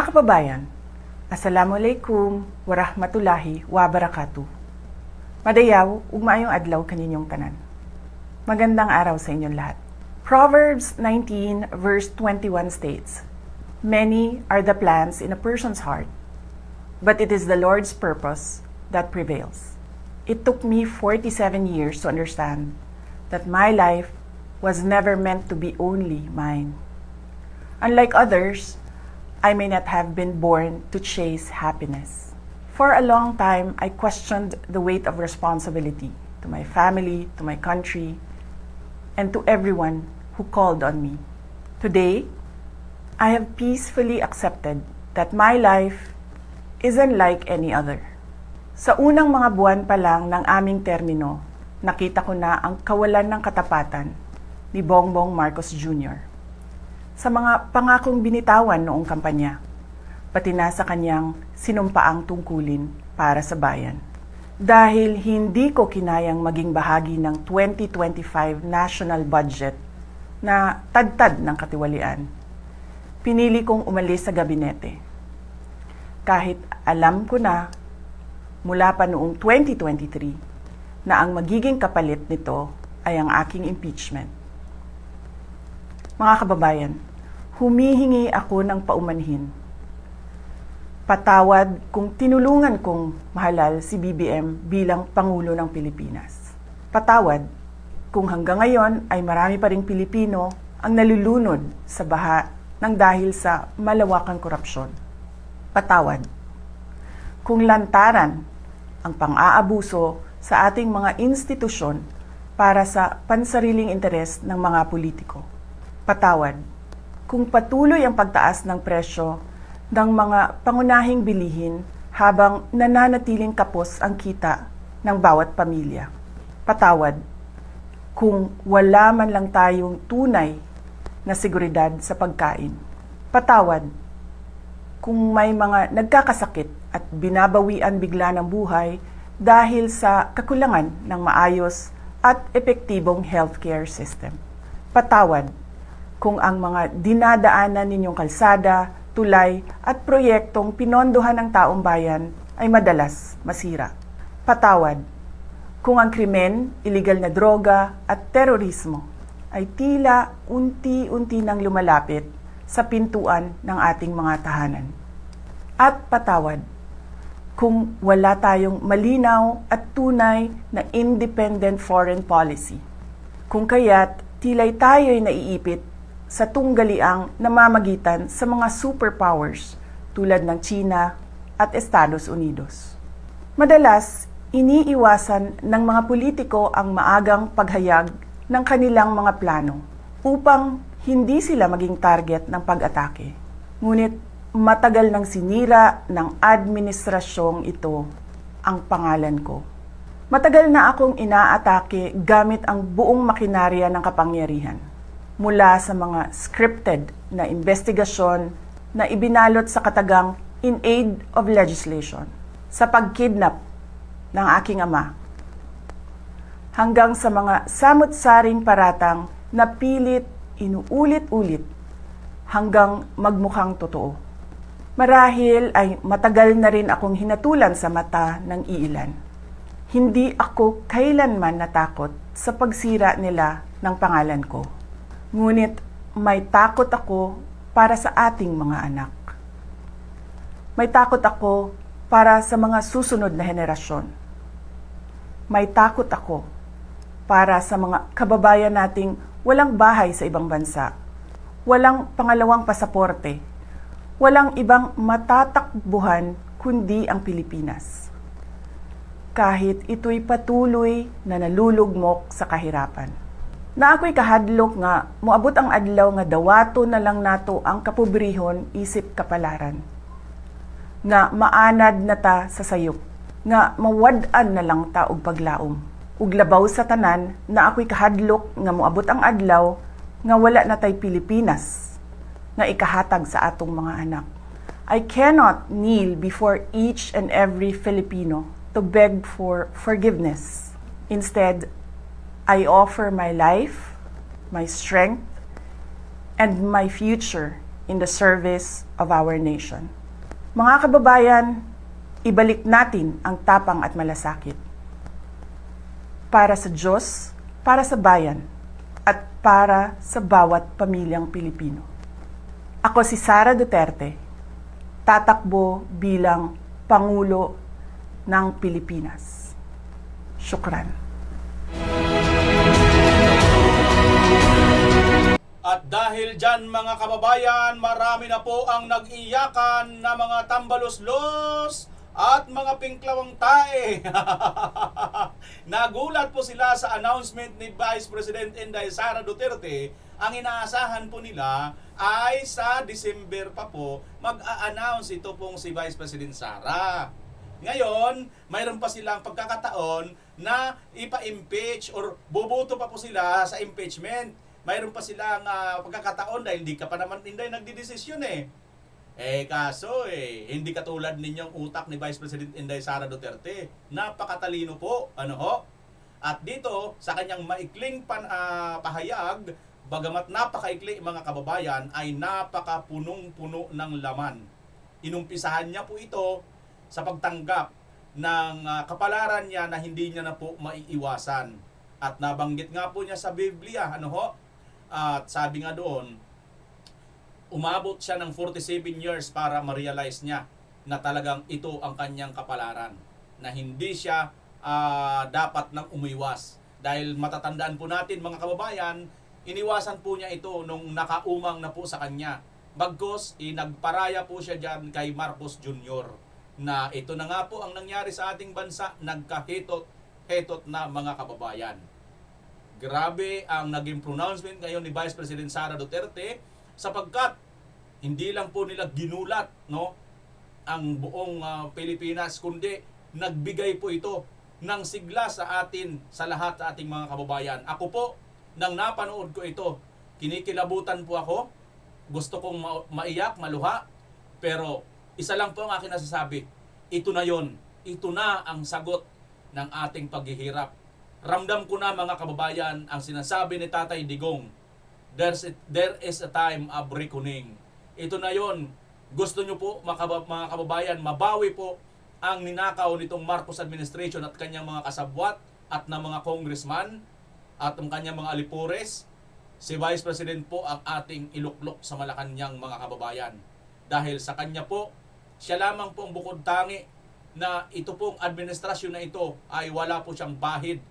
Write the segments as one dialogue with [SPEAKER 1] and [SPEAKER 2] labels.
[SPEAKER 1] Mga kababayan, Assalamualaikum warahmatullahi wabarakatuh. Madayaw, ugmaayong adlaw kaninyong tanan. Magandang araw sa inyong lahat. Proverbs 19 verse 21 states, "Many are the plans in a person's heart, but it is the Lord's purpose that prevails." It took me 47 years to understand that my life was never meant to be only mine. Unlike others, I may not have been born to chase happiness. For a long time, I questioned the weight of responsibility to my family, to my country, and to everyone who called on me. Today, I have peacefully accepted that my life is unlike any other. Sa unang mga buwan pa lang ng aming termino, nakita ko na ang kawalan ng katapatan ni Bongbong Marcos Jr. sa mga pangakong binitawan noong kampanya, pati na sa kanyang sinumpaang tungkulin para sa bayan. Dahil hindi ko kinayang maging bahagi ng 2025 national budget na tadtad ng katiwalian, pinili kong umalis sa gabinete. Kahit alam ko na mula pa noong 2023 na ang magiging kapalit nito ay ang aking impeachment. Mga kababayan, humihingi ako ng paumanhin. Patawad kung tinulungan kong mahalal si BBM bilang Pangulo ng Pilipinas. Patawad kung hanggang ngayon ay marami pa ring Pilipino ang nalulunod sa baha ng dahil sa malawakang korupsyon. Patawad kung lantaran ang pang-aabuso sa ating mga institusyon para sa pansariling interes ng mga politiko. Patawad kung patuloy ang pagtaas ng presyo ng mga pangunahing bilihin habang nananatiling kapos ang kita ng bawat pamilya. Patawad kung wala man lang tayong tunay na seguridad sa pagkain. Patawad kung may mga nagkakasakit at binabawian bigla ng buhay dahil sa kakulangan ng maayos at epektibong healthcare system. Patawad kung ang mga dinadaanan ninyong kalsada, tulay at proyektong pinondohan ng taong bayan ay madalas masira. Patawad kung ang krimen, iligal na droga at terorismo ay tila unti-unti nang lumalapit sa pintuan ng ating mga tahanan. At patawad kung wala tayong malinaw at tunay na independent foreign policy. Kung kaya't tila'y tayo'y naiipit sa tunggaliang namamagitan sa mga superpowers tulad ng China at Estados Unidos. Madalas, iniiwasan ng mga politiko ang maagang paghayag ng kanilang mga plano upang hindi sila maging target ng pag-atake. Ngunit matagal nang sinira ng administrasyong ito ang pangalan ko. Matagal na akong inaatake gamit ang buong makinarya ng kapangyarihan. Mula sa mga scripted na investigasyon na ibinalot sa katagang in aid of legislation, sa pagkidnap ng aking ama, hanggang sa mga samut-saring paratang na pilit inuulit-ulit hanggang magmukhang totoo. Marahil ay matagal na rin akong hinatulan sa mata ng iilan. Hindi ako kailanman natakot sa pagsira nila ng pangalan ko. Ngunit may takot ako para sa ating mga anak. May takot ako para sa mga susunod na henerasyon. May takot ako para sa mga kababayan nating walang bahay sa ibang bansa, walang pangalawang pasaporte, walang ibang matatakbuhan kundi ang Pilipinas. Kahit ito'y patuloy na nalulugmok sa kahirapan. Na ako'y kahadlok nga, moabot ang adlaw nga dawato na lang nato ang kapobrehon isip kapalaran. Nga maanad na ta sa sayop, nga mawad-an na lang ta og paglaom. Ug labaw sa tanan na ako'y kahadlok nga moabot ang adlaw nga wala na tay Pilipinas nga ikahatag sa atong mga anak. I cannot kneel before each and every Filipino to beg for forgiveness. Instead, I offer my life, my strength, and my future in the service of our nation. Mga kababayan, ibalik natin ang tapang at malasakit. Para sa Diyos, para sa bayan, at para sa bawat pamilyang Pilipino. Ako si Sara Duterte, tatakbo bilang Pangulo ng Pilipinas. Syukran.
[SPEAKER 2] At dahil dyan mga kababayan, marami na po ang nag-iyakan na mga tambalos-los at mga pinklawang tae. Nagulat po sila sa announcement ni Vice President Inday Sara Duterte. Ang inaasahan po nila ay sa December pa po mag-a-announce ito pong si Vice President Sara. Ngayon, mayroon pa silang pagkakataon na ipa-impeach or boboto pa po sila sa impeachment. Mayroon pa silang pagkakataon dahil hindi ka pa naman Inday nagdidesisyon eh. Kaso hindi katulad ninyong utak ni Vice President Inday Sara Duterte. Napakatalino po, ano ho? At dito, sa kanyang maikling pahayag, bagamat napakaikli mga kababayan, ay napakapunong-puno ng laman. Inumpisahan niya po ito sa pagtanggap ng kapalaran niya na hindi niya na po maiiwasan. At nabanggit nga po niya sa Biblia, ano ho? At sabi nga doon, umabot siya ng 47 years para ma-realize niya na talagang ito ang kanyang kapalaran. Na hindi siya dapat nang umiwas. Dahil matatandaan po natin mga kababayan, iniwasan po niya ito nung nakaumang na po sa kanya. Bagkus, nagparaya po siya dyan kay Marcos Jr. Na ito na nga po ang nangyari sa ating bansa, nagkahetot na mga kababayan. Grabe ang naging pronouncement ngayon ni Vice President Sara Duterte sapagkat hindi lang po nila ginulat ang buong Pilipinas kundi nagbigay po ito ng sigla sa atin sa lahat sa ating mga kababayan. Ako po, nang napanood ko ito, kinikilabutan po ako, gusto kong maiyak, maluha, pero isa lang po ang akin nasasabi, ito na yon, ito na ang sagot ng ating paghihirap. Ramdam ko na mga kababayan ang sinasabi ni Tatay Digong, there is a time of reckoning. Ito na yon. Gusto nyo po mga kababayan, mabawi po ang ninakaw nitong Marcos administration at kanyang mga kasabwat at na mga congressman at ang kanyang mga alipores. Si Vice President po ang ating iluklok sa Malacanang mga kababayan. Dahil sa kanya po, siya lamang po ang bukod tangi na ito pong administrasyon na ito ay wala po siyang bahid.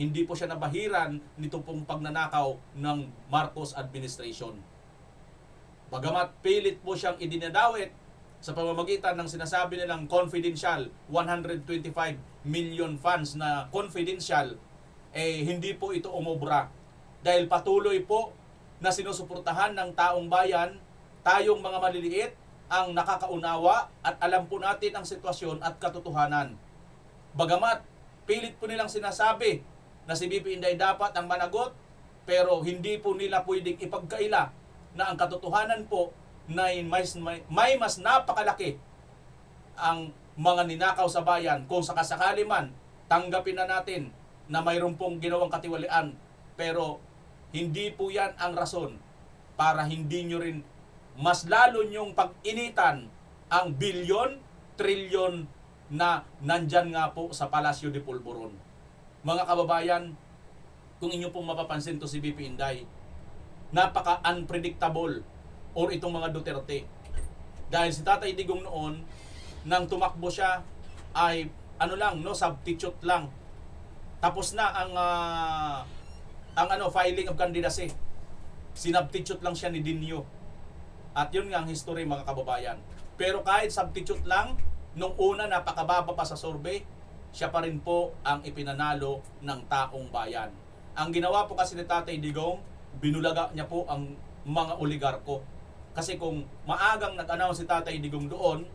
[SPEAKER 2] Hindi po siya nabahiran nito pong pagnanakaw ng Marcos administration. Bagamat pilit po siyang idinadawit sa pamamagitan ng sinasabi nilang confidential 125 million funds na confidential, hindi po ito umobra. Dahil patuloy po na sinusuportahan ng taong bayan, tayong mga maliliit, ang nakakaunawa at alam po natin ang sitwasyon at katotohanan. Bagamat pilit po nilang sinasabi na si BP Inday dapat ang managot, pero hindi po nila pwedeng ipagkaila na ang katotohanan po na may mas napakalaki ang mga ninakaw sa bayan. Kung sakasakali man, tanggapin na natin na mayroon pong ginawang katiwalian, pero hindi po yan ang rason para hindi nyo rin mas lalo nyong pag-initan ang bilyon, trilyon na nandyan nga po sa Palasyo de Polvoron. Mga kababayan, kung inyo pong mapapansin to si BP Inday, napaka-unpredictable or itong mga Duterte. Dahil si Tatay Digong noon, nang tumakbo siya, ay substitute lang. Tapos na ang filing of candidacy. Sinubstitute lang siya ni Dinyo. At yun nga ang history mga kababayan. Pero kahit substitute lang, nung una napakababa pa sa survey, siya pa rin po ang ipinanalo ng taong bayan. Ang ginawa po kasi ni Tatay Digong, binulaga niya po ang mga oligarko. Kasi kung maagang nag-announce si Tatay Digong doon,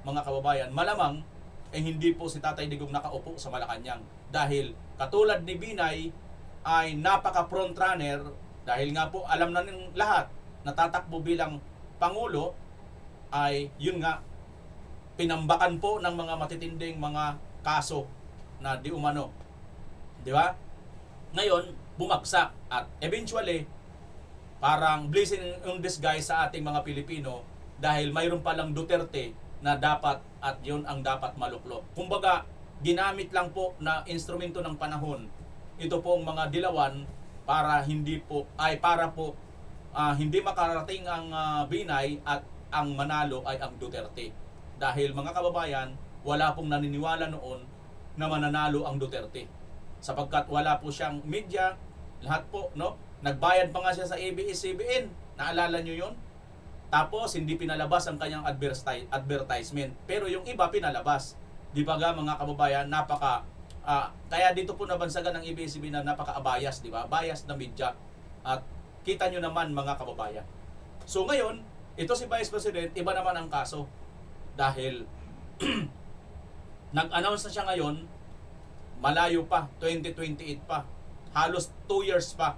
[SPEAKER 2] mga kababayan, malamang hindi po si Tatay Digong nakaupo sa Malacanang. Dahil katulad ni Binay ay napaka-front runner, dahil nga po alam na ng lahat na tatakbo bilang Pangulo, ay yun nga, pinambakan po ng mga matitinding mga kaso na di umano. Di ba? Ngayon, bumagsak at eventually, parang blessing in disguise sa ating mga Pilipino dahil mayroon palang Duterte na dapat at yun ang dapat maluklok. Kumbaga, ginamit lang po na instrumento ng panahon ito pong mga dilawan para hindi po hindi makarating ang Binay at ang manalo ay ang Duterte. Dahil mga kababayan, wala pong naniniwala noon na mananalo ang Duterte. Sapagkat wala po siyang media, lahat po, no? Nagbayad pa nga siya sa ABS-CBN. Naalala nyo yun? Tapos, hindi pinalabas ang kanyang advertisement. Pero yung iba, pinalabas. Di ba ga, mga kababayan, kaya dito po nabansagan ng ABS-CBN na napaka-bias, di ba? Bias na media. At kita nyo naman, mga kababayan. So ngayon, ito si Vice President, iba naman ang kaso. Dahil, nag-announce na siya ngayon, malayo pa, 2028 pa. Halos 2 years pa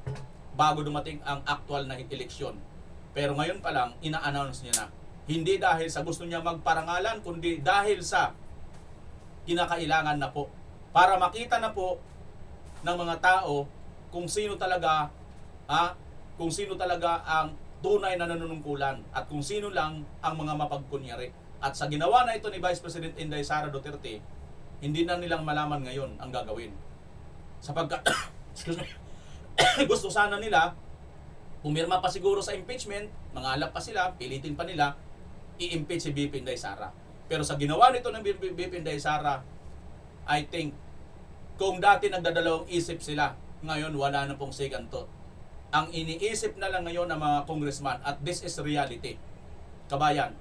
[SPEAKER 2] bago dumating ang actual na eleksyon. Pero ngayon pa lang, ina-announce niya na. Hindi dahil sa gusto niya magparangalan, kundi dahil sa kinakailangan na po. Para makita na po ng mga tao kung sino talaga ang tunay na nanunungkulan at kung sino lang ang mga mapagkunyari. At sa ginawa na ito ni Vice President Inday Sara Duterte, hindi na nilang malaman ngayon ang gagawin. Sapagkat gusto sana nila, pumirma pa siguro sa impeachment, mangalap pa sila, pilitin pa nila, i-impeach si BP Inday Sara. Pero sa ginawa nito ng BP Inday Sara, I think, kung dati nagdadalawang isip sila, ngayon wala na pong second thought. Ang iniisip na lang ngayon ng mga congressman, at this is reality. Kabayan,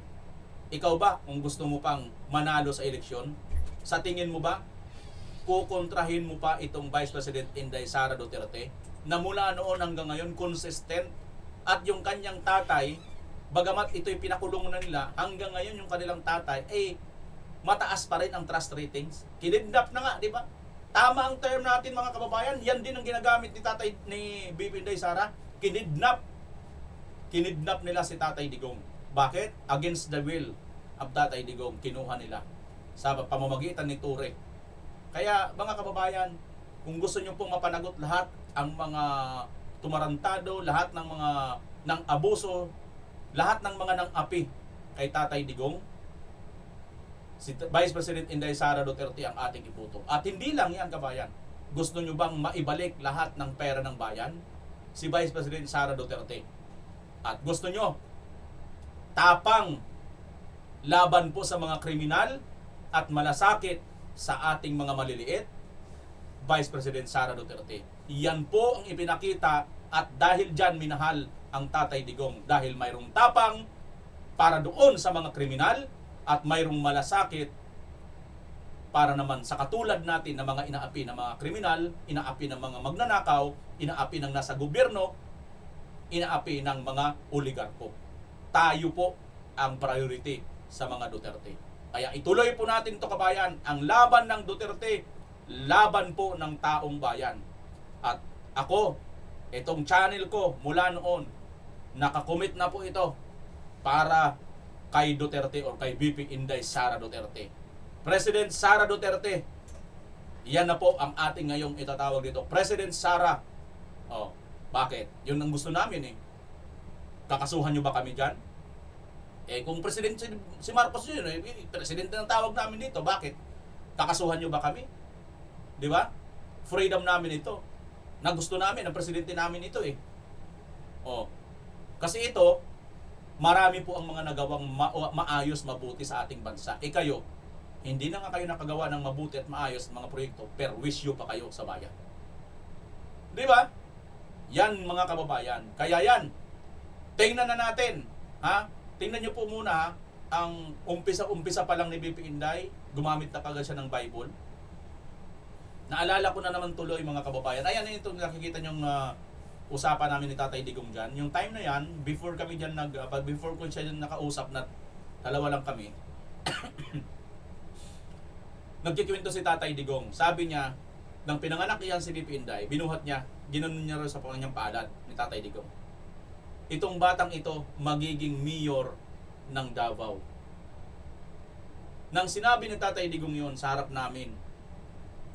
[SPEAKER 2] ikaw ba, kung gusto mo pang manalo sa eleksyon, sa tingin mo ba, kukontrahin mo pa itong Vice President Inday Sara Duterte na mula noon hanggang ngayon consistent at yung kanyang tatay, bagamat ito'y pinakulong na nila, hanggang ngayon yung kanilang tatay mataas pa rin ang trust ratings. Kinidnap na nga, di ba? Tama ang term natin, mga kababayan. Yan din ang ginagamit ni tatay ni BP Inday Sara. Kinidnap nila si Tatay Digong. Bakit? Against the will of Tatay Digong, kinuha nila sa pamamagitan ni Ture. Kaya mga kababayan, kung gusto nyo pong mapanagot lahat ang mga tumarantado, lahat ng mga ng abuso, lahat ng mga nang api kay Tatay Digong, si Vice President Inday Sara Duterte ang ating iboto. At hindi lang yan, kabayan. Gusto nyo bang maibalik lahat ng pera ng bayan? Si Vice President Sara Duterte. At gusto nyo tapang laban po sa mga kriminal at malasakit sa ating mga maliliit? Vice President Sara Duterte. Yan po ang ipinakita at dahil dyan minahal ang Tatay Digong. Dahil mayroong tapang para doon sa mga kriminal at mayroong malasakit para naman sa katulad natin na mga inaapi ng mga kriminal, inaapi ng mga magnanakaw, inaapi ng nasa gobyerno, inaapi ng mga oligarko. Tayo po ang priority sa mga Duterte. Kaya ituloy po natin to, kabayan, ang laban ng Duterte, laban po ng taong bayan. At ako, itong channel ko mula noon, nakakomit na po ito para kay Duterte o kay BP Inday Sara Duterte. President Sara Duterte, yan na po ang ating ngayong itatawag dito. President Sara. Bakit? Yun ang gusto namin eh. Kakasuhan nyo ba kami dyan? Kung president si Marcos yun, presidente ng tawag namin dito, bakit? Kakasuhan nyo ba kami? Di ba? Freedom namin ito. Nagusto namin, ang presidente namin ito eh. Kasi ito, marami po ang mga nagawang maayos, mabuti sa ating bansa. Kayo, hindi na nga kayo nakagawa ng mabuti at maayos mga proyekto, pero wish you pa kayo sa bayan. Di ba? Yan, mga kababayan. Kaya yan, tingnan na natin. Tingnan nyo po muna, ang umpisa pa lang ni BP Inday, gumamit na kagad siya ng Bible. Naalala ko na naman tuloy, mga kababayan. Ayan, ito nakikita nyong usapan namin ni Tatay Digong dyan. Yung time na yan, before ko siya dyan nakausap na dalawa lang kami, nagkikwento si Tatay Digong. Sabi niya, nang pinanganak iyan si BP Inday, binuhat niya, ginanon niya rin sa kanyang palad ni Tatay Digong. Itong batang ito, magiging mayor ng Davao. Nang sinabi ni Tatay Digong yun sa harap namin,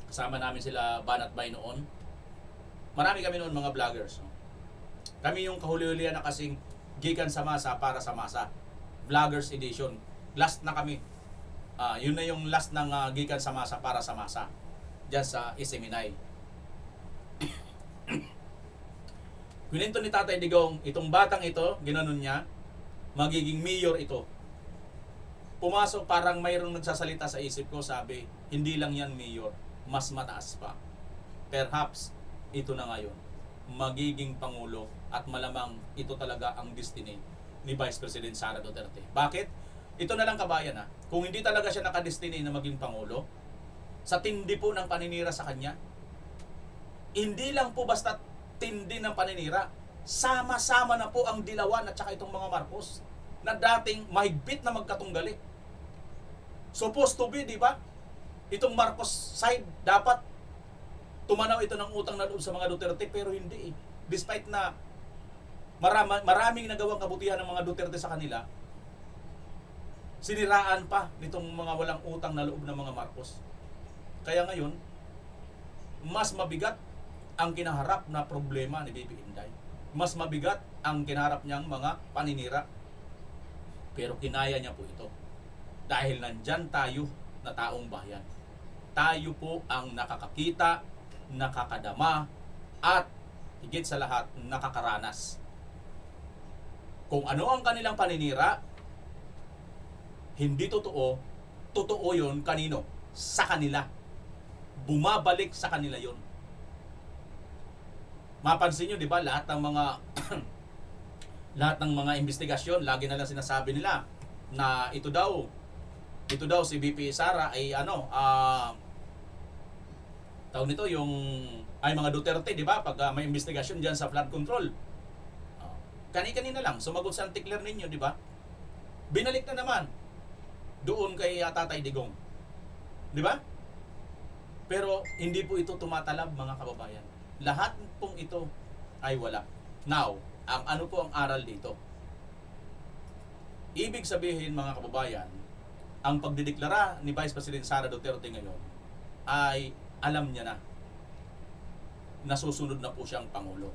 [SPEAKER 2] kasama namin sila Banat Bay noon, marami kami noon mga vloggers. Kami yung kahuli-hulihan na kasing gikan sa masa para sa masa. Vloggers edition. Last na kami. Yun na yung last ng gikan sa masa para sa masa. Diyan sa Isiminay. Kwento ni Tatay Digong, itong batang ito, ginanon niya, magiging mayor ito. Pumasok, parang mayroong nagsasalita sa isip ko, sabi, hindi lang yan mayor, mas mataas pa. Perhaps, ito na ngayon, magiging pangulo at malamang ito talaga ang destiny ni Vice President Sara Duterte. Bakit? Ito na lang kabayan kung hindi talaga siya nakadestiny na maging pangulo, sa tindi po ng paninira sa kanya, hindi lang po basta tindi ng paninira, sama-sama na po ang Dilawan at saka itong mga Marcos na dating mahigpit na magkatunggali. Supposed to be, di ba? Itong Marcos side, dapat tumanaw ito ng utang na loob sa mga Duterte, pero hindi eh. Despite na maraming nagawang kabutihan ng mga Duterte sa kanila, siniraan pa nitong mga walang utang na loob ng mga Marcos. Kaya ngayon, mas mabigat ang kinaharap na problema ni Bibi Inday. Mas mabigat ang kinaharap niyang mga paninira. Pero kinaya niya po ito. Dahil nandyan tayo na taong bayan. Tayo po ang nakakakita, nakakadama, at higit sa lahat, nakakaranas. Kung ano ang kanilang paninira, hindi totoo, totoo yun kanino? Sa kanila. Bumabalik sa kanila yun. Mapansin nyo, di ba, lahat ng mga lahat ng mga investigasyon, lagi na lang sinasabi nila na ito daw si VP Sara ay tawag nito yung ay mga Duterte, di ba, pag may investigasyon diyan sa flood control. Kani-kanina lang sumagot sa antikler ninyo, di ba? Binalik na naman doon kay Tatay Digong. Di ba? Pero hindi po ito tumatalab, mga kababayan. Lahat pong ito ay wala. Now, ang ano po ang aral dito? Ibig sabihin, mga kababayan, ang pagdideklara ni Vice President Sara Duterte ngayon ay alam niya na nasusunod na po siyang Pangulo.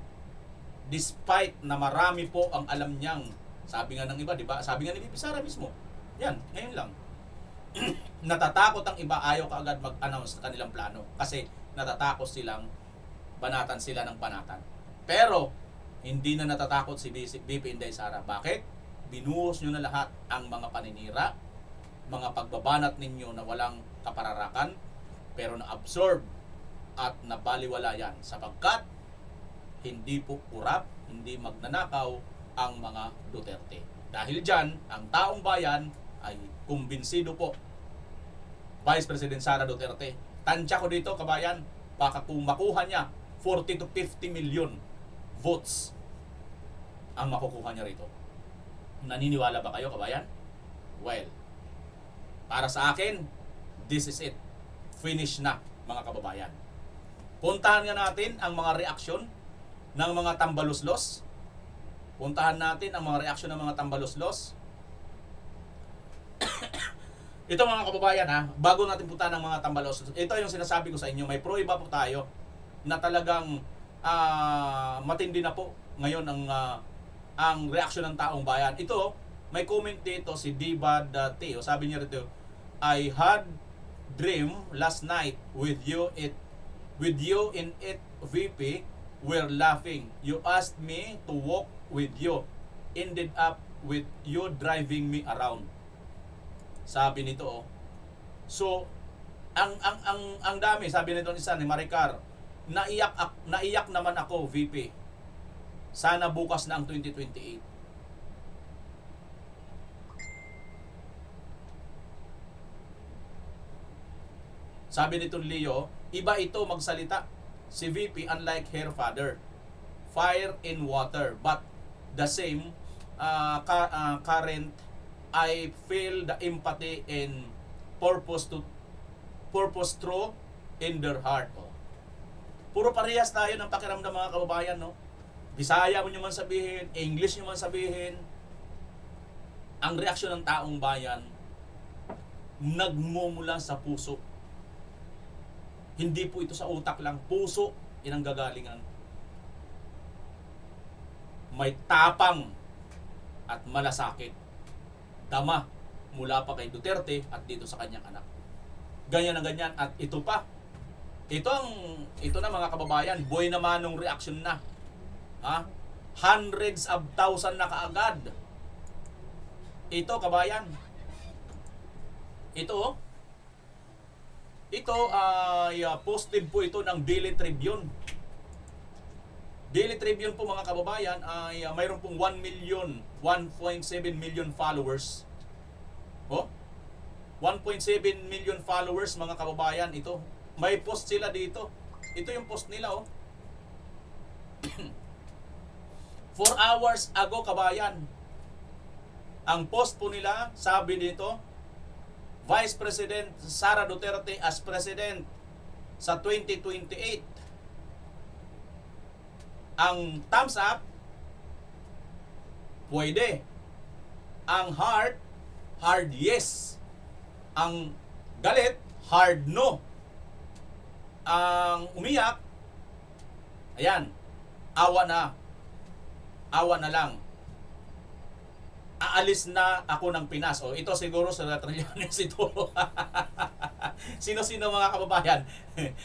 [SPEAKER 2] Despite na marami po ang alam niyang, sabi nga ng iba, di ba? Sabi nga ni VP Sara mismo, yan, ngayon lang. Natatakot ang iba, ayaw kaagad mag-announce ng kanilang plano kasi natatakot silang banatan sila ng banatan. Pero hindi na natatakot si VP Inday Sara. Bakit? Binuhos nyo na lahat ang mga paninira, mga pagbabanat ninyo na walang kapararakan, pero na-absorb at nabaliwala yan sapagkat hindi po kurap, hindi magnanakaw ang mga Duterte. Dahil dyan, ang taong bayan ay kumbinsido po Vice President Sara Duterte. Tansya ko dito, kabayan, baka kung makuha niya 40 to 50 million votes ang makukuha niya rito. Naniniwala ba kayo, kabayan? Well, para sa akin, this is it. Finish na, mga kababayan. Puntahan nga natin ang mga reaksyon ng mga tambaluslos. Puntahan natin ang mga reaksyon ng mga tambaluslos. Ito, mga kababayan, bago natin puntahan ang mga tambaluslos, ito yung sinasabi ko sa inyo, may prueba po tayo na talagang matindi na po ngayon ang reaksyon ng taong bayan. Ito, may comment dito si Diva Dati. Sabi niya rito, I had dream last night with you in it, VP. We're laughing. You asked me to walk with you. Ended up with you driving me around. Sabi nito. So, ang dami, sabi nito isa ni Maricar, naiyak naman ako, VP. Sana bukas na ang 2028. Sabi nito Leo, iba ito magsalita. Si VP, unlike her father, fire and water, but the same current. I feel the empathy and purpose through in their heart. Puro parehas tayo ng pakiramdam, mga kababayan, no? Bisaya mo nyo man sabihin, English nyo man sabihin, ang reaksyon ng taong bayan nagmumula sa puso. Hindi po ito sa utak lang, puso inang gagalingan. may tapang at malasakit. Dama mula pa kay Duterte at dito sa kanyang anak. Ganyan na ganyan at ito pa. Ito na mga kababayan, buhay na manong reaction na. Ha? Hundreds of thousand na kaagad. Ito kabayan. Ito ay posted po ito ng Daily Tribune. Daily Tribune po mga kababayan ay mayroon pong 1 million, 1.7 million followers. 1.7 million followers mga kababayan ito. May post sila dito. Ito yung post nila 4 hours ago kabayan. Ang post po nila, sabi dito, Vice President Sara Duterte as President sa 2028. Ang thumbs up, pwede. Ang heart, hard yes. Ang galit, hard no. Ang umiyak, ayan, awa na lang. Aalis na ako ng Pinas. O ito siguro sa Trillanes ito. Sino-sino mga kababayan?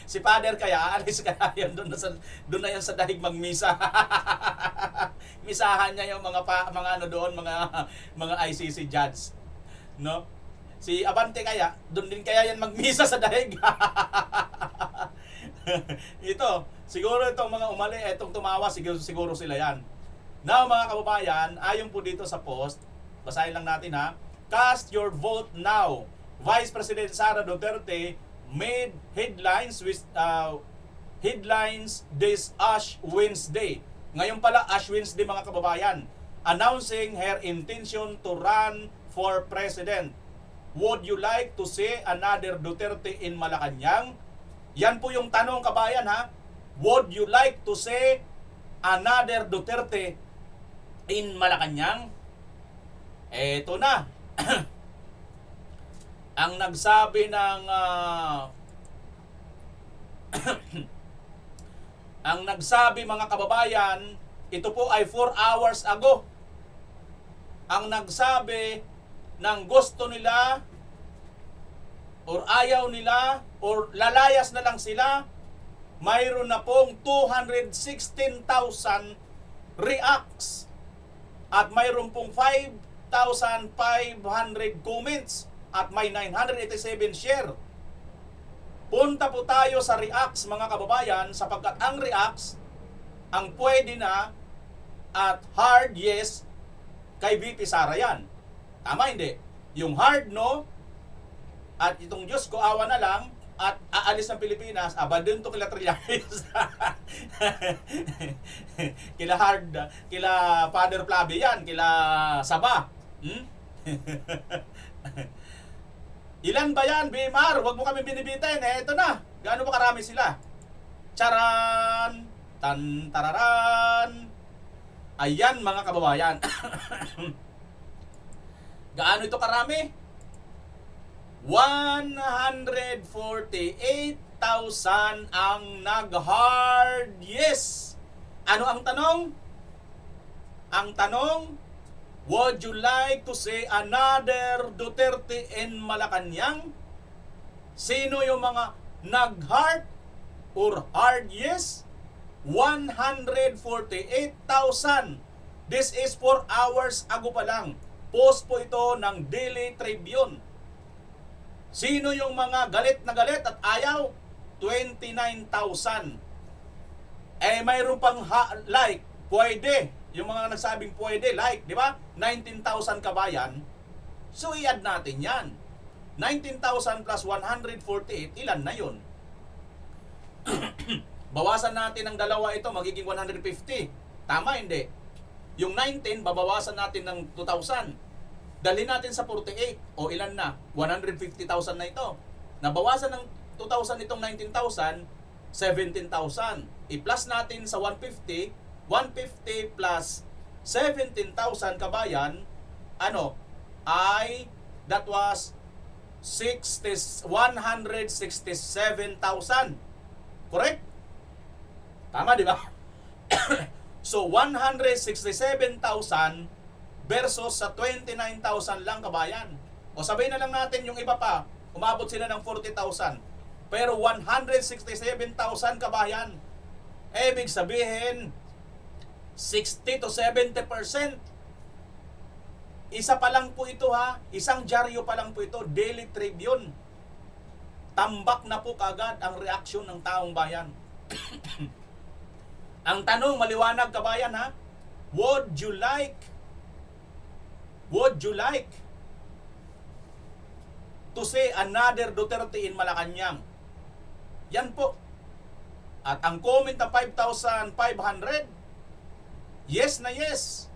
[SPEAKER 2] Si Father kaya, aalis kaya yan doon na yan sa dahig magmisa. Misahan niya yung mga ano doon, mga ICC judge. No? Si Abante kaya, doon din kaya yan magmisa sa dahig. Ito, siguro itong mga umali, itong tumawa, siguro sila yan. Now mga kababayan, ayon po dito sa post, basahin lang natin ha. Cast your vote now. Vice President Sara Duterte made headlines this Ash Wednesday. Ngayon pala Ash Wednesday mga kababayan, announcing her intention to run for president. Would you like to see another Duterte in Malacanang? Yan po yung tanong kabayan ha. Would you like to see another Duterte in Malacanang? Eto na. Ang nagsabi ng ang nagsabi mga kababayan, ito po ay 4 hours ago. Ang nagsabi ng gusto nila or ayaw nila or lalayas na lang sila, mayroon na pong 216,000 reacts at mayroon pong 5,500 comments at may 987 share. Punta po tayo sa reacts mga kababayan, sapagkat ang reacts ang pwede na at hard yes kay VP Sara yan. Tama hindi? Yung hard no at itong Diyos ko awa na lang at aalis ng Pilipinas, doon to kila Trillanes. Kila hard, kila Father Flavio yan, kila Saba. Ilan ba yan, BMR? Huwag mo kami binibitin. Ito na. Gaano ba karami sila? Charan! Tantararan! Ayan mga kababayan. Gaano ito karami? 148,000 ang nag-hard yes. Ano ang tanong? Ang tanong, would you like to see another Duterte in Malacanang? Sino yung mga nag-heart or hard yes? 148,000. This is 4 hours ago pa lang. Post po ito ng Daily Tribune. Sino yung mga galit na galit at ayaw? 29,000. Mayroon pang like, pwede. Yung mga nagsabing pwede, like, di ba? 19,000 kabayan. So, i-add natin yan. 19,000 plus 148, ilan na yun? Bawasan natin ng dalawa ito, magiging 150. Tama, hindi? Yung 19, babawasan natin ng 2,000. Dali natin sa 48. O ilan na? 150,000 na ito. Nabawasan ng 2,000 itong 19,000, 17,000. I-plus natin sa 150, 150 plus 17,000 kabayan, ano, ay, that was 167,000. Correct? Tama, di ba? So 167,000 versus sa 29,000 lang kabayan. O sabihin na lang natin yung iba pa, umabot sila ng 40,000. Pero 167,000 kabayan. Ibig sabihin, 60 to 70%. Isa pa lang po ito ha, isang dyaryo pa lang po ito, Daily Tribune. Tambak na po kagad ang reaksyon ng taong bayan. Ang tanong, maliwanag kabayan ha, would you like to see another Duterte in Malacanang? Yan po. At ang comment na 5,500, yes na yes.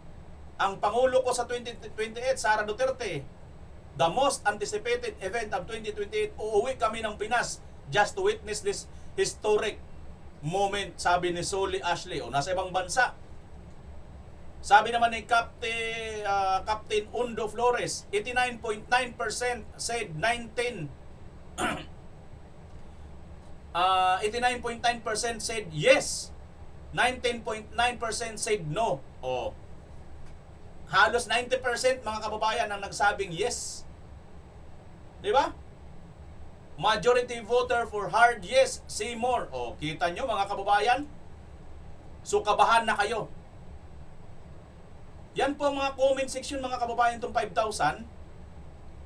[SPEAKER 2] Ang Pangulo ko sa 2028, Sara Duterte, the most anticipated event of 2028, uuwi kami ng Pinas just to witness this historic moment, sabi ni Solly Ashley, o nasa ibang bansa. Sabi naman ni Captain Undo Flores, 89.9% said 89.9% said yes, 19.9% said no. O, halos 90% mga kababayan ang nagsabing yes. Di ba? Majority voter for hard yes, Seymour. O, kita nyo mga kababayan? So, kabahan na kayo. Yan po ang mga comment section mga kababayan itong 5,000.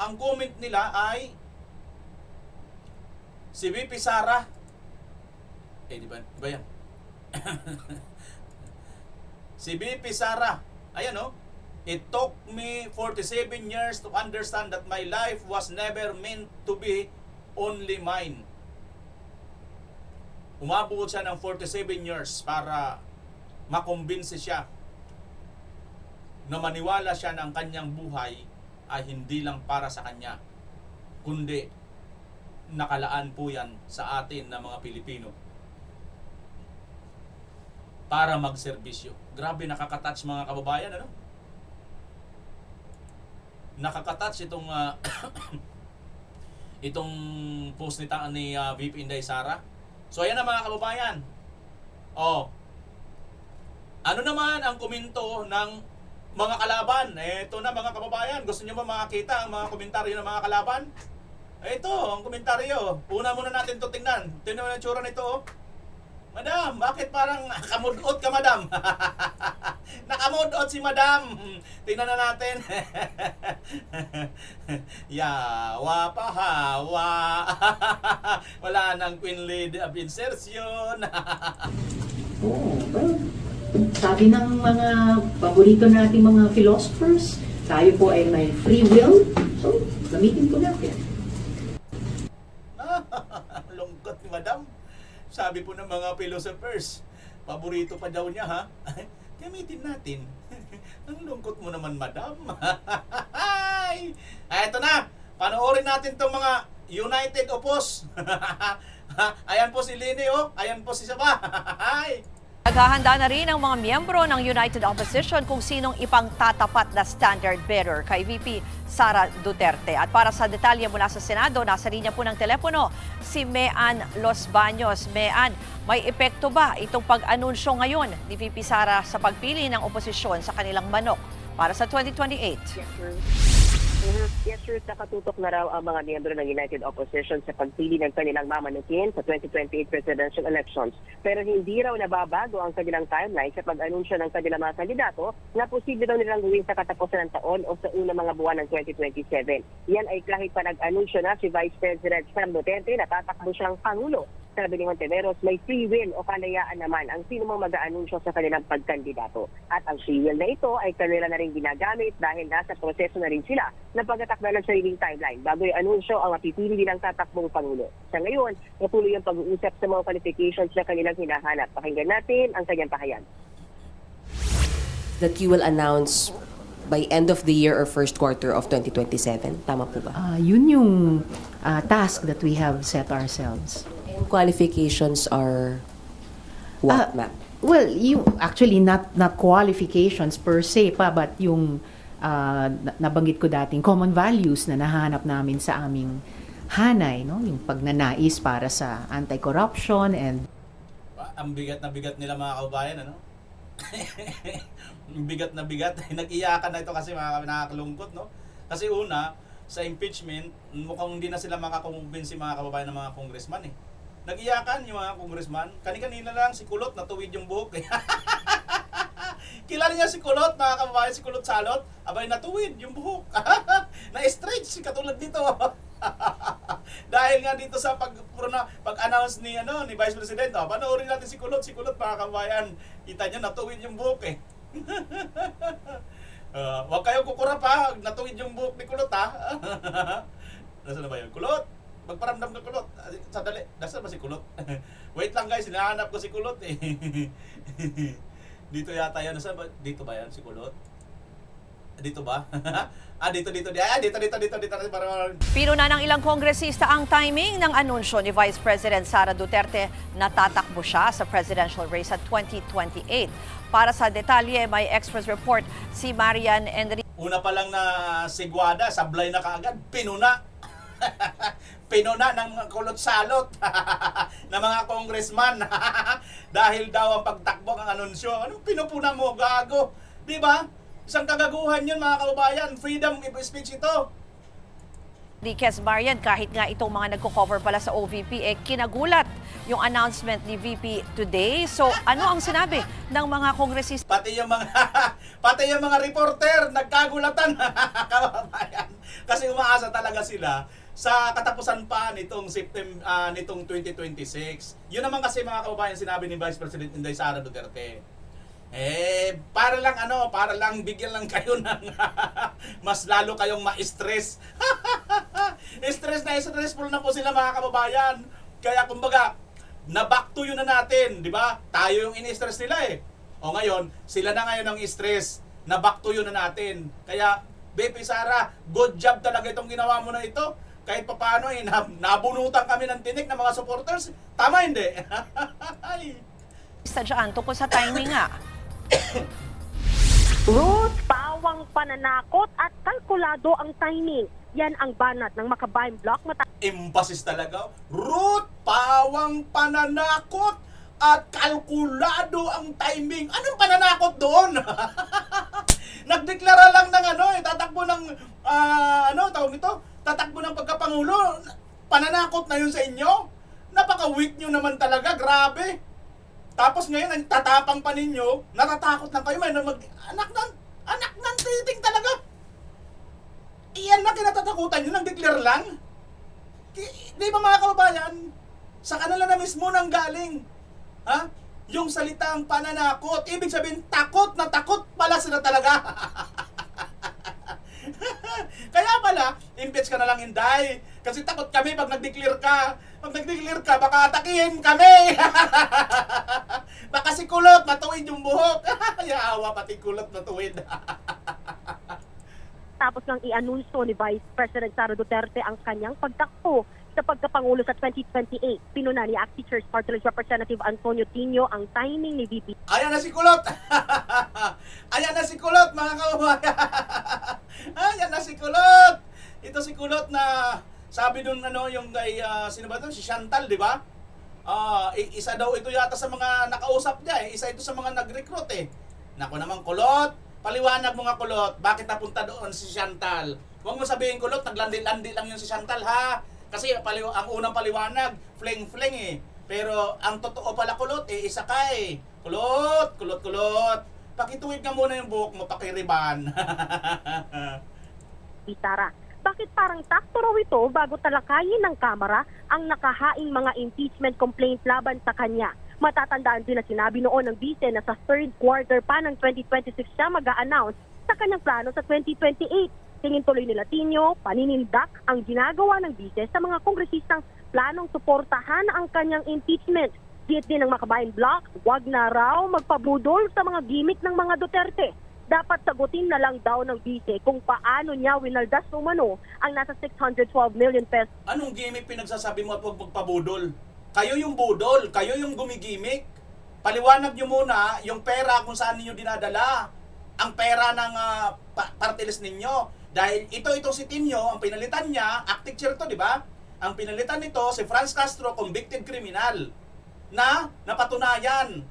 [SPEAKER 2] Ang comment nila ay si VP Sara. Di ba yan? Si VP Sara. Ayan o. It took me 47 years to understand that my life was never meant to be only mine. Umabot siya ng 47 years para makumbinsi siya na maniwala siya na ang kanyang buhay ay hindi lang para sa kanya, kundi nakalaan po yan sa atin na mga Pilipino para magserbisyo. Grabe, nakakatouch mga kababayan, ano? Nakakatouch itong itong post ni VP Inday Sara. So ayan na mga kababayan. Oh. Ano naman ang komento ng mga kalaban? Ito na mga kababayan. Gusto niyo ba makakita ang mga komentaryo ng mga kalaban? Ito, ang komentaryo. Una muna natin ito tingnan. Tingnan mo na tsura nito. Oh. Madam, bakit parang nakamudot ka, madam? Nakamudot si madam. Tingnan na natin. Yawa pa hawa. Wala nang Queen Lady of Insertion.
[SPEAKER 3] Oo, well, sabi ng mga paborito nating mga philosophers, tayo po ay may free will. So, gamitin po natin.
[SPEAKER 2] Lungkot ni madam. Sabi po ng mga philosophers, paborito pa daw niya ha. Gamitin natin. Ang lungkot mo naman, madam. Ay, ito na. Panoorin natin tong mga United Opos. Ayan po si Lini, oh. Ayan po si Saba.
[SPEAKER 4] Naghahanda na rin ang mga miyembro ng United Opposition kung sinong ipangtatapat na standard bearer kay VP Sara Duterte. At para sa detalye mula sa Senado, nasa linya po ng telepono si Mean Los Baños. Mean, may epekto ba itong pag-anunsyo ngayon ni VP Sara sa pagpili ng oposisyon sa kanilang manok para sa 2028?
[SPEAKER 5] Yes, sir. Nakatutok na raw ang mga miyembro ng United Opposition sa pagpili ng kanilang mamanukin sa 2028 presidential elections. Pero hindi raw nababago ang kanilang timeline sa pag-anunsyo ng kanilang mga kandidato na posible daw nilang gawin sa katapusan ng taon o sa unang mga buwan ng 2027. Yan ay kahit pa nag-anunsyo na si Vice President Sara Duterte na tatakbo siyang Pangulo. Sabi ni Monteveros, may free will o kalayaan naman ang sino mang mag-aanunsyo sa kanilang pagkandidato. At ang free will na ito ay kanila na rin ginagamit dahil nasa proseso na rin sila ng pagtatakda ng sariling timeline bago i-anunsyo ang mapipili nilang tatakbong Pangulo. Sa ngayon, natuloy ang pag-uusap sa mga qualifications na kanilang hinahanap. Pakinggan natin ang kanyang pahayag.
[SPEAKER 6] That you will announce by end of the year or first quarter of 2027. Tama po ba?
[SPEAKER 7] Yun yung task that we have set ourselves.
[SPEAKER 6] And qualifications are what, ma'am?
[SPEAKER 7] Well, you actually not qualifications per se pa, but yung nabanggit ko dating common values na nahanap namin sa aming hanay, no? Yung pagnanais para sa anti-corruption and
[SPEAKER 2] Ang bigat na bigat nila mga kababayan, ano? bigat na bigat. Nag-iyakan na ito kasi mga nakakalungkot, no? Kasi una, sa impeachment, mukhang hindi na sila makakumbinsi mga kababayan ng mga congressman eh. Nag-iyakan yung mga congressman. Kani-kanina lang si Kulot natuwid yung buhok eh. Kilala niya si Kulot, mga kababayan, si Kulot Salot. Abay, natuwid yung buhok. Na-stretch, katulad dito. Dahil nga dito sa pag-announce ni Vice President, panoorin natin si Kulot, mga kababayan. Kita niyo natuwid yung buhok eh. Huwag kayong kukurap ha, natuwid yung buhok ni Kulot ha. Nasaan na ba yun? Kulot, magparamdam ka Kulot. Sandali, nasaan ba si Kulot? Wait lang guys, hinahanap ko si Kulot eh. Dito yata yan. Nasaan ba? Dito ba yan si Kulot? Dito ba? Dito. Dito.
[SPEAKER 4] Pinuna ng ilang kongresista ang timing ng anunsyo ni Vice President Sara Duterte na tatakbo siya sa presidential race at 2028. Para sa detalye, may Express report si Marian Enrique.
[SPEAKER 2] Una pa lang na sigwada, sablay na kaagad, pinuna. Pinuna ng Kulot Salot ng mga congressman. Dahil daw ang pagtakbo ang anunsyo. Anong pinupuna mo, gago? Di ba? Isang kagaguhan yun mga kababayan. Freedom of speech ito.
[SPEAKER 4] Enriquez Marian, kahit nga itong mga nagko-cover pala sa OVP, kinagulat yung announcement ni VP today. So ano ang sinabi ng mga kongresista?
[SPEAKER 2] Pati yung mga reporter nagkagulatan kababayan. Kasi umaasa talaga sila sa katapusan pa nitong nitong 2026. Yun naman kasi mga kababayan sinabi ni Vice President Inday Sara Duterte. Para lang bigyan lang kayo ng mas lalo kayong ma-stress. Stressful na po sila mga kababayan. Kaya kumbaga, na-back to yun na natin, di ba? Tayo yung in-stress nila eh. O ngayon, sila na ngayon ang stress. Na-back to yun na natin. Kaya, Baby Sara, good job talaga itong ginawa mo na ito. Kahit papaano nabunutan kami ng tinik ng mga supporters. Tama hindi?
[SPEAKER 4] Dyan, tungkol sa timing nga.
[SPEAKER 8] Ruth, pawang pananakot at kalkulado ang timing. Yan ang banat ng Makabayan Block
[SPEAKER 2] Emphasis talaga. Root, pawang pananakot at kalkulado ang timing. Anong pananakot doon? Nagdeklara lang ng tatakbo ng tawag nito? Tatakbo ng pagkapangulo. Pananakot na yun sa inyo? Napaka-weak nyo naman talaga, grabe. Tapos ngayon, ang tatapang pa ninyo, natatakot lang kayo, anak ng titing talaga. Iyan na kinatatakutan nyo, nag-declare lang. Di ba mga kababayan, sa kanila na mismo nang galing. Ha? Yung salitang pananakot, ibig sabihin, takot na takot pala sila talaga. Kaya pala, impeach ka na lang, Inday. Kasi takot kami pag nag-declare ka. Pag nag-declare ka, baka atakihin kami. Baka si Kulot, matuwid yung buhok. Yawa, pati Kulot matuwid.
[SPEAKER 8] Tapos nang i-anunsyo ni Vice President Sara Duterte ang kanyang pagtakbo sa pagkapangulo sa 2028. Pinuna ni ACT Church Party List Representative Antonio Tino ang timing ni VP.
[SPEAKER 2] Ayan na si Kulot. Ayan na si Kulot, mga kababayan. Ayan na si Kulot. Ito si Kulot na sabi dun yung kay sino ba ito? Si Chantal, di ba? Isa daw ito yata sa mga nakausap niya eh. Isa ito sa mga nag-recruit eh. Naku naman Kulot, paliwanag mo nga Kulot, bakit napunta doon si Chantal? Huwag mo sabihin Kulot, naglandi-landi lang yun si Chantal ha. Kasi ang unang paliwanag, fling-fling eh. Pero ang totoo pala Kulot, isa ka eh. Kulot. Pakituwid ka muna yung buhok mo, pakiriban.
[SPEAKER 8] Bitara. Bakit parang sakto raw ito bago talakayin ng Kamara ang nakahaing mga impeachment complaint laban sa kanya? Matatandaan din na sinabi noon ng Vice na sa third quarter pa ng 2026 siya mag-a-announce sa kanyang plano sa 2028. Tingin tuloy nila Tino, paninindak ang ginagawa ng Vice sa mga kongresistang planong suportahan ang kanyang impeachment. Diit din ng Makabayan Block, wag na raw magpabudol sa mga gimmick ng mga Duterte. Dapat sagutin na lang daw ng Vice kung paano niya winaldas umano ang nasa 612 million pesos.
[SPEAKER 2] Anong gimmick pinagsasabi mo at huwag magpabudol? Kayo yung budol, kayo yung gumigimik. Paliwanag nyo muna yung pera kung saan ninyo dinadala. Ang pera ng party list ninyo. Dahil itong si Tino, ang pinalitan niya, acting chair to, di ba? Ang pinalitan nito, si Franz Castro, convicted criminal, na napatunayan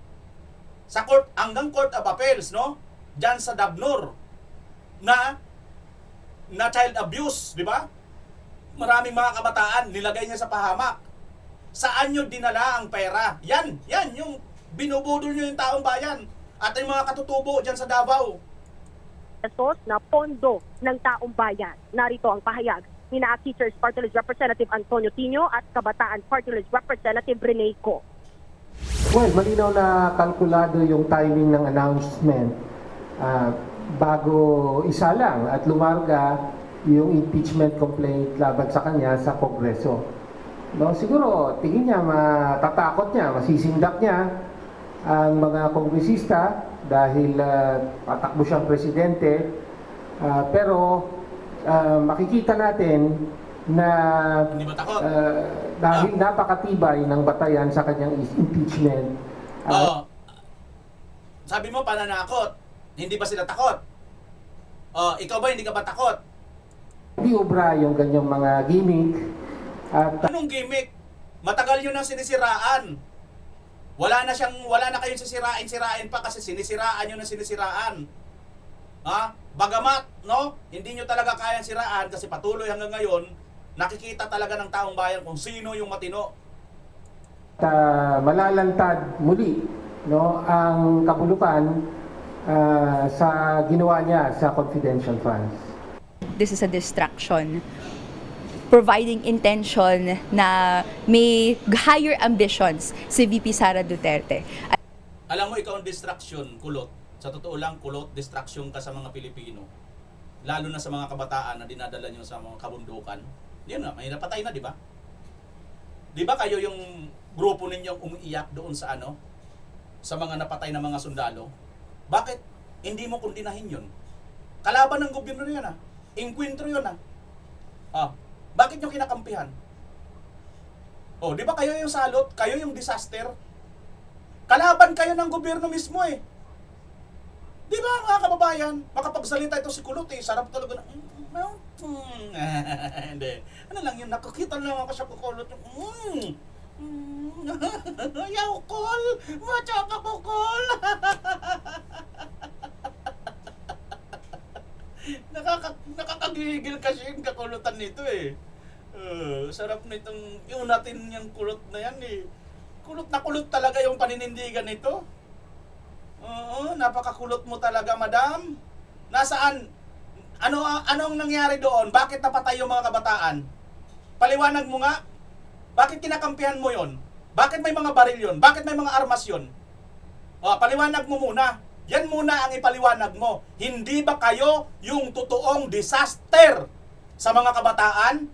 [SPEAKER 2] sa court, hanggang Court of Appeals, no? Diyan sa Dabnur na child abuse, di ba? Maraming mga kabataan nilagay niya sa pahamak. Saan nyo dinala ang pera? Yan yung binubudol nyo yung taong bayan at yung mga katutubo diyan sa Davao.
[SPEAKER 8] Pesos na pondo ng taong bayan. Narito ang pahayag ni Teachers Party List Representative Antonio Tino at Kabataan Party List Representative Rene Co.
[SPEAKER 9] Well, malinaw na kalkulado yung timing ng announcement bago isa lang at lumarga yung impeachment complaint laban sa kanya sa Kongreso. No, siguro tingin niya, matatakot niya, masisindak niya ang mga kongresista dahil patakbo siyang presidente. Pero makikita natin na
[SPEAKER 2] Hindi matakot.
[SPEAKER 9] dahil napakatibay ng batayan sa kanyang impeachment.
[SPEAKER 2] Oo. Sabi mo pananakot. Hindi ba sila takot? Ikaw ba hindi ka ba takot?
[SPEAKER 9] Hindi obra yung ganyang mga gimmick. At
[SPEAKER 2] Anong gimmick? Matagal yun ang sinisiraan. Wala na kayong sisirain pa kasi sinisiraan yun ang sinisiraan. Ha? Bagamat, no? Hindi nyo talaga kayang siraan kasi patuloy hanggang ngayon, nakikita talaga ng taong bayan kung sino yung matino.
[SPEAKER 9] malalantad muli, no, ang kabulukan sa ginawa niya sa confidential funds.
[SPEAKER 10] This is a distraction, providing intention na may higher ambitions si VP Sara Duterte.
[SPEAKER 2] Alam mo, ikaw ang distraction, kulot. Sa totoo lang, kulot, distraction ka sa mga Pilipino. Lalo na sa mga kabataan na dinadala nyo sa mga kabundukan. Yun na, may napatay na, di ba? Di ba kayo yung grupo ninyong umiiyak doon sa sa mga napatay na mga sundalo? Bakit hindi mo kundinahin yun? Kalaban ng gobyerno yun Inkwentro yun bakit nyo kinakampihan? Di ba kayo yung salot? Kayo yung disaster? Kalaban kayo ng gobyerno mismo Di ba mga kababayan? Makapagsalita ito si Kulot sarap talaga na hindi. Ano lang yun, nakakita lang ako sa Kulot. Yaw, Kol! Macha ka po, Kol! Nakakagigil kasi yung kakulutan nito sarap nitong yung natin yung kulot na yan Kulot na kulot talaga yung paninindigan nito. Napakakulot mo talaga, madam. Nasaan? Anong nangyari doon? Bakit napatay yung mga kabataan? Paliwanag mo nga. Bakit kinakampihan mo yon? Bakit may mga baril yon? Bakit may mga armas yon? Paliwanag mo muna. Yan muna ang ipaliwanag mo. Hindi ba kayo yung totoong disaster sa mga kabataan?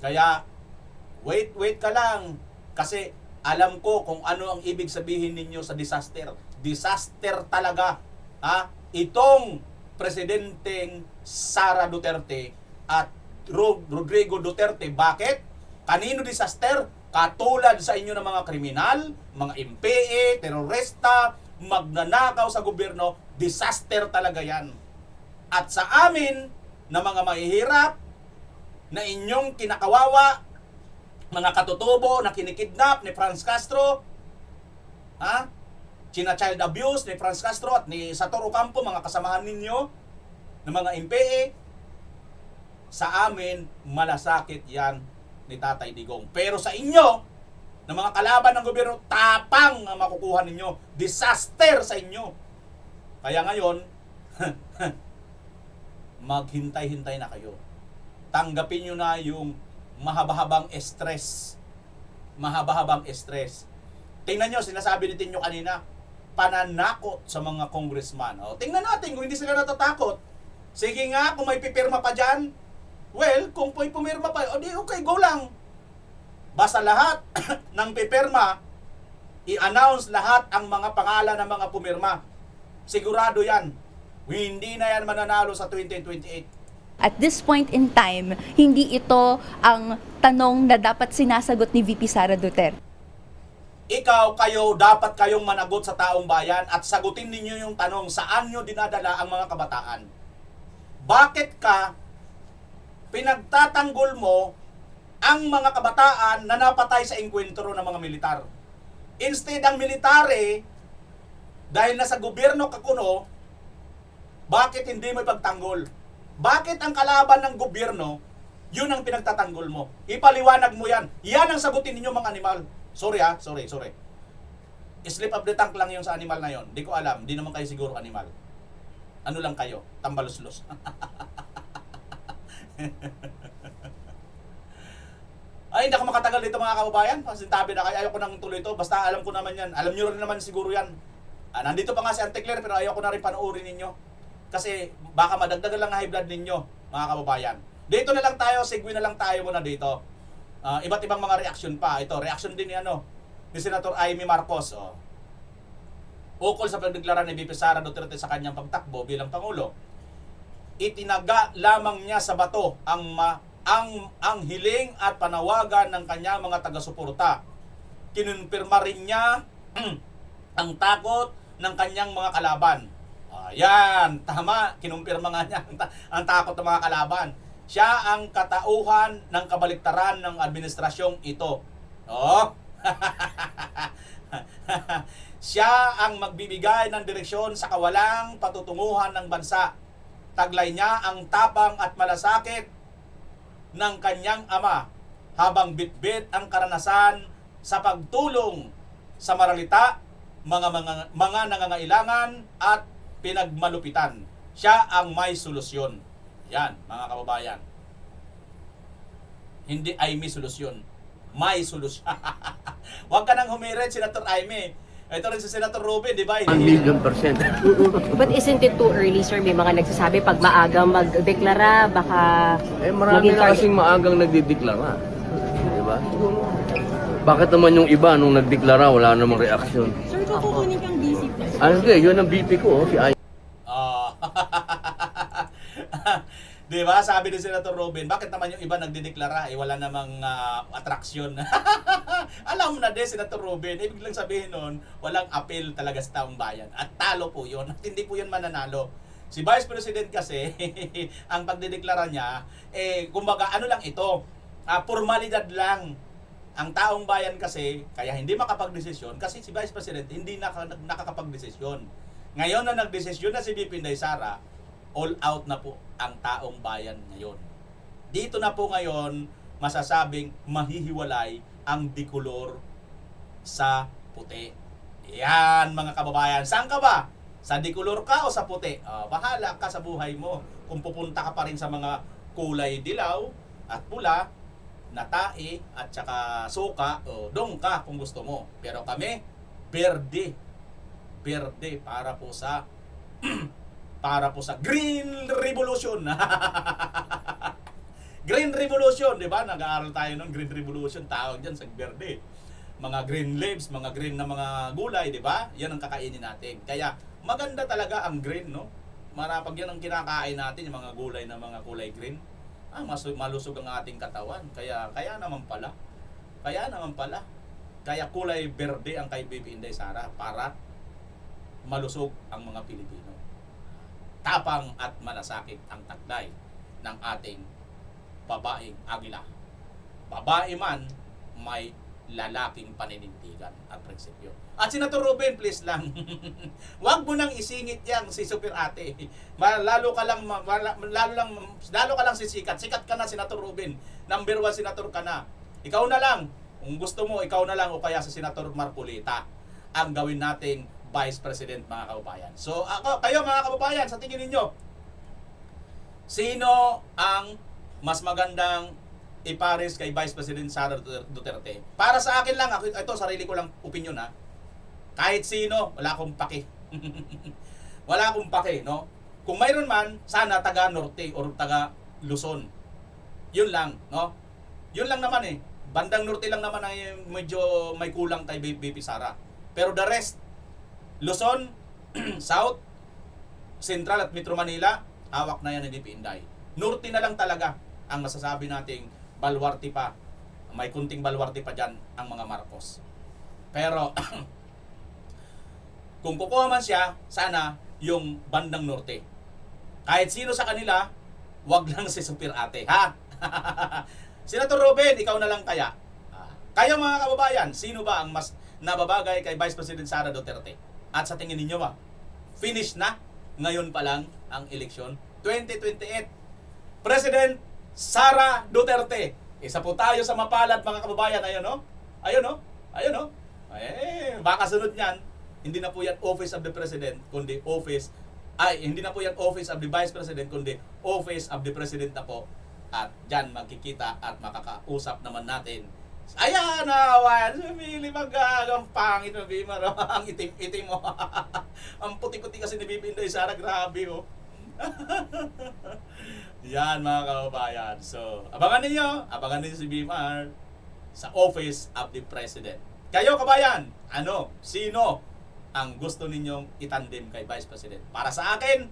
[SPEAKER 2] Kaya, wait ka lang. Kasi alam ko kung ano ang ibig sabihin ninyo sa disaster. Disaster talaga. Itong Presidenteng Sara Duterte at Rodrigo Duterte. Bakit? Kanino disaster? Katulad sa inyo ng mga kriminal, mga MPA, terorista, magnanakaw sa gobyerno, disaster talaga yan. At sa amin, na mga mahihirap, na inyong kinakawawa, mga katutubo na kinikidnap ni Franz Castro, child abuse ni Franz Castro at ni Sator Ocampo, mga kasamahan ninyo, ng mga MPA, sa amin, malasakit yan ni Tatay Digong. Pero sa inyo, ng mga kalaban ng gobyerno, tapang ang makukuha ninyo. Disaster sa inyo. Kaya ngayon, maghintay-hintay na kayo. Tanggapin nyo na yung mahaba-habang stress. Mahaba-habang stress. Tingnan nyo, sinasabi ni Tinyo kanina, pananakot sa mga congressman. Tingnan natin kung hindi sila natatakot. Sige nga, kung may pipirma pa dyan, well, kung may pumirma pa, di okay, go lang. Basta lahat ng pipirma, i-announce lahat ang mga pangalan ng mga pumirma. Sigurado yan. Hindi na yan mananalo sa 2028.
[SPEAKER 10] At this point in time, hindi ito ang tanong na dapat sinasagot ni VP Sara Duterte.
[SPEAKER 2] Kayo, dapat kayong managot sa taong bayan at sagutin ninyo yung tanong, saan nyo dinadala ang mga kabataan? Bakit ka pinagtatanggol mo ang mga kabataan na napatay sa engkwentro ng mga militar? Instead, ang military, Dahil nasa gobyerno ka kuno, bakit hindi mo ipagtanggol? Bakit ang kalaban ng gobyerno, yun ang pinagtatanggol mo? Ipaliwanag mo yan. Yan ang sagutin ninyo mga animal. Sorry ha, sorry. Slip of the tongue lang yung sa animal na yon. Di ko alam, di naman kayo siguro animal. Ano lang kayo? Tambaluslos. Ay, hindi ako makatagal dito mga kababayan. Pasintabi na kayo, ayaw ko nang tuloy ito. Basta alam ko naman yan. Alam nyo rin naman siguro yan. Nandito pa nga si Auntie Claire, pero ayaw ko na rin panoorin ninyo. Kasi baka madagdagan lang high blood ninyo, mga kababayan. Dito na lang tayo, segue na lang tayo muna dito. Iba't ibang mga reaction pa. Ito, reaction din ni Senator Amy Marcos. Ukol sa pagdeklara ni VP Sara Duterte sa kanyang pagtakbo bilang Pangulo, itinaga lamang niya sa bato ang hiling at panawagan ng kanyang mga taga-suporta. Kinonfirma rin niya ang takot ng kanyang mga kalaban. Ayan, tama, kinumpirma nga niya ang takot ng mga kalaban. Siya ang katauhan ng kabaliktaran ng administrasyong ito. Siya ang magbibigay ng direksyon sa kawalang patutunguhan ng bansa. Taglay niya ang tapang at malasakit ng kanyang ama habang bitbit ang karanasan sa pagtulong sa maralita, mga nangangailangan at pinagmalupitan. Siya ang may solusyon. Yan, mga kababayan. Hindi ay may solusyon. May solusyon. Huwag ka nang humirit, Senator Aimee. Ito rin si Senator Ruben, di ba?
[SPEAKER 11] 1 million %.
[SPEAKER 12] But isn't it too early, sir? May mga nagsasabi pag maagang magdeklara, baka
[SPEAKER 11] Marami na kasing maagang nagdideklara. Di ba? Bakit naman yung iba nung nagdeklara wala namang reaksyon?
[SPEAKER 10] Sir, kukunin kang busy.
[SPEAKER 11] Hindi, yun ang BP ko, si Ay.
[SPEAKER 2] Di ba? Sabi ni Senator Ruben, bakit naman yung iba nagdideklara wala namang atraksyon? Alam mo na din, Senator Ruben, ibig lang sabihin nun, walang appeal talaga sa taong bayan. At talo po yun. At hindi po yun mananalo. Si Vice President kasi, ang pagdideklara niya, kumbaga ano lang ito, formalidad lang. Ang taong bayan kasi, kaya hindi makapagdesisyon, kasi si Vice President hindi nakakapagdesisyon. Ngayon na nagdesisyon na si VP Inday Sara, all out na po ang taong bayan ngayon. Dito na po ngayon masasabing mahihiwalay ang dikolor sa puti. Yan mga kababayan. Saan ka ba? Sa dikolor ka o sa puti? Bahala ka sa buhay mo. Kung pupunta ka pa rin sa mga kulay dilaw at pula, na tae at saka suka, doon ka kung gusto mo. Pero kami, berde. Berde para po sa Green Revolution. Green Revolution, di ba? Nag-aaral tayo ng Green Revolution, tawag dyan sa verde. Mga green leaves, mga green na mga gulay, di ba? Yan ang kakainin natin. Kaya maganda talaga ang green, no? Marapag yan ang kinakain natin, yung mga gulay na mga kulay green. Malusog ang ating katawan. Kaya naman pala. Kaya kulay verde ang kay VP Inday Sara para malusog ang mga Pilipino. Tapang at malasakit ang taglay ng ating babaeng agila. Babae man, may lalaking paninindigan at prinsipyo. At Senator Ruben, please lang, wag mo nang isingit yan si Super Ate. Lalo ka lang sisikat. Sikat ka na, Senator Ruben. Number 1 senator ka na. Ikaw na lang. Kung gusto mo, ikaw na lang o kaya si Senator Marcolita ang gawin nating Vice President, mga kababayan. So, kayo mga kababayan, sa tingin ninyo, sino ang mas magandang ipares kay Vice President Sara Duterte? Para sa akin lang, ito sarili ko lang opinion ha. Kahit sino, wala akong pake. Wala akong pake, no? Kung mayroon man, sana taga Norte or taga Luzon. Yun lang, no? Yun lang naman eh. Bandang Norte lang naman ay medyo may kulang kay VP Sara. Pero the rest, Luzon, South, Central at Metro Manila, hawak na yan ni VP Inday. Norte na lang talaga ang masasabi nating balwarte pa. May kunting balwarte pa dyan ang mga Marcos. Pero, kung kukuha man siya, sana yung bandang Norte. Kahit sino sa kanila, wag lang si Super Ate, ha? Senator Ruben, ikaw na lang kaya. Kayo mga kababayan, sino ba ang mas nababagay kay Vice President Sara Duterte? At sa tingin ninyo ba, finish na ngayon pa lang ang eleksyon 2028? President Sara Duterte. Isa po tayo sa mapalad mga kababayan. Ayun no? Ayun no? Ayun no? Baka sunod niyan, hindi na po yan Office of the President, kundi hindi na po yan Office of the Vice President, kundi Office of the President na po. At dyan magkikita at makakausap naman natin. Ayan, awan, sumili magagang pangit mo, Bimar. Ang itim-itim mo. Ang puti-puti kasi ni Bibi Inday Sara, grabe oh. Yan mga kababayan. So, abangan ninyo si Bimar sa Office of the President. Kayo kabayan, sino ang gusto ninyong itandem kay Vice President? Para sa akin,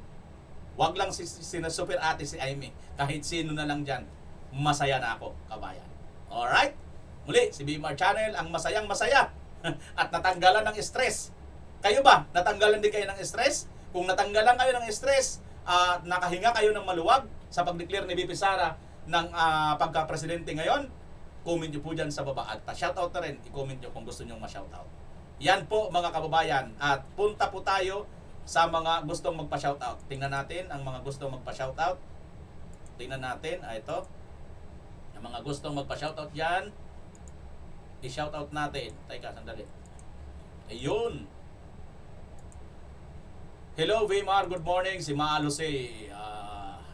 [SPEAKER 2] wag lang si super ate si Amy. Kahit sino na lang dyan, masaya na ako, kabayan. Alright? Muli, si Bimar Channel, ang masayang masaya at natanggalan ng stress. Kayo ba? Natanggalan din kayo ng stress? Kung natanggalan kayo ng stress at nakahinga kayo ng maluwag sa pag-declare ni BP Sara ng pagka-presidente ngayon, comment nyo po dyan sa baba. At pa-shoutout na rin, i-comment nyo kung gusto nyo ma-shoutout. Yan po mga kababayan. At punta po tayo sa mga gustong magpa-shoutout. Tingnan natin ang mga gustong magpa-shoutout. Tingnan natin, ito. Ang mga gustong magpa-shoutout dyan, i-shoutout natin. Teka, sandali. Ayun. Hello, Weimar. Good morning. Si Maalose.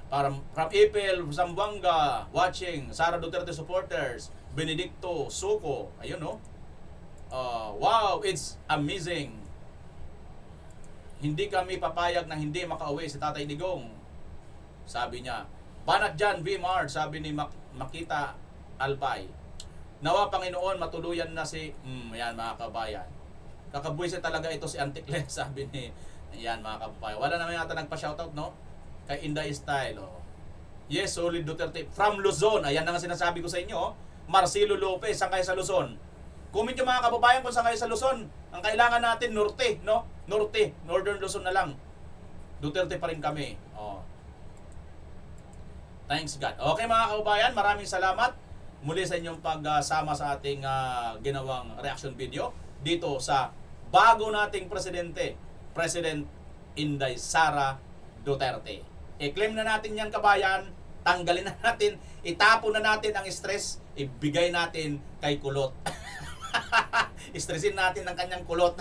[SPEAKER 2] From Ipil, Zamboanga, watching. Sara Duterte supporters. Benedicto Suco. Ayun, no? Wow, it's amazing. Hindi kami papayag na hindi makauwi si Tatay Digong. Sabi niya. Banat dyan, Weimar. Sabi ni Makita Albay. Nawa Panginoon, matuluyan na yan mga kabayan. Kakabuisit talaga ito si Antikle, sabi ni, yan mga kabayan. Wala naman yata nagpa-shoutout, no? Kay Inday Style, oh. Yes, solid Duterte. From Luzon, ayan na nga sinasabi ko sa inyo, oh. Marcelo Lopez, saan kayo sa Luzon? Comment nyo mga kababayan kung saan kayo sa Luzon. Ang kailangan natin, norte, no? Norte, Northern Luzon na lang. Duterte pa rin kami, oh. Thanks God. Okay mga kababayan, maraming salamat muli sa inyong pagsama sa ating ginawang reaction video dito sa bago nating presidente, President Inday Sara Duterte. I-claim na natin yan kabayan, tanggalin na natin, itapon na natin ang stress, ibigay natin kay kulot. Stressin natin ang kanyang kulot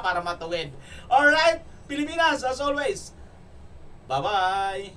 [SPEAKER 2] para matuwid. Alright, Pilipinas, as always. Bye-bye!